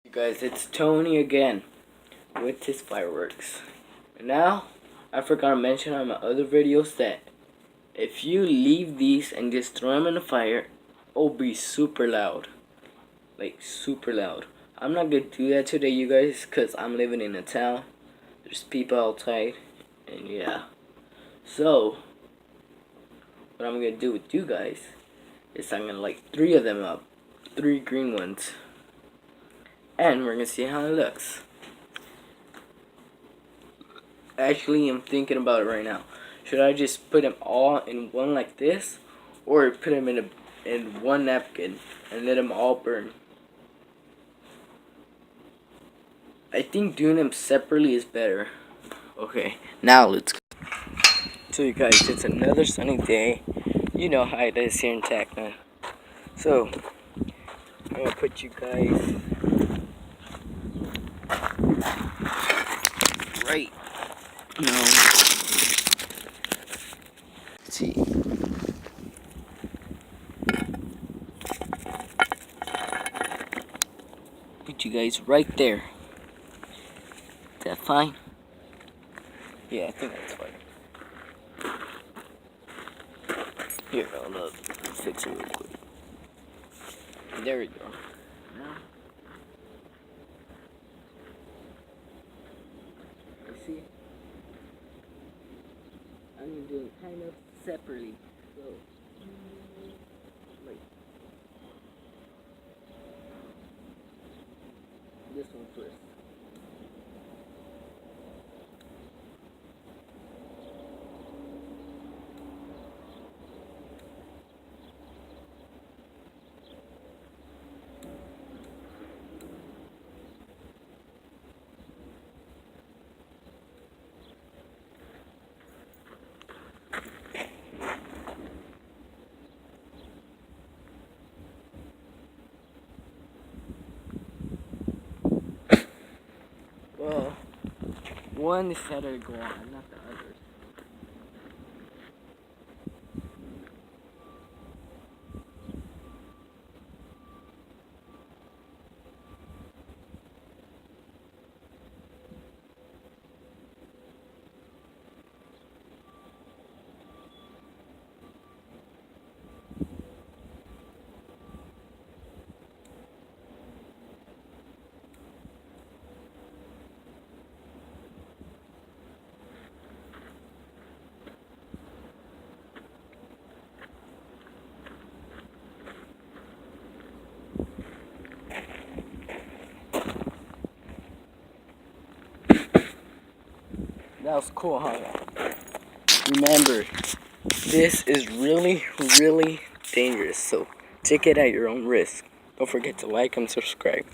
You guys, it's Tony again with his fireworks. And now, I forgot to mention on my other videos that if you leave these and just throw them in the fire, it'll be super loud. Like, super loud. I'm not going to do that today, you guys, because I'm living in a town. There's people outside, and yeah. So, what I'm going to do with you guys is I'm going to light 3 of them up. 3 green ones. And we're going to see how it looks. Actually, I'm thinking about it right now. Should I just put them all in one like this, or put them in one napkin and let them all burn? I think doing them separately is better. Okay, now let's go. So you guys, it's another sunny day. You know how it is here in Tacna. So, I'm going to put you guys right now. Let's see. Put you guys right there. Is that fine? Yeah, I think that's fine. Here, I'll fix it real quick. There we go. Now, you see? I'm doing it kind of separately. So, like, this one first. Well, one decided to go on, not the others. That was cool, huh? Remember, this is really, really dangerous, so take it at your own risk. Don't forget to like and subscribe.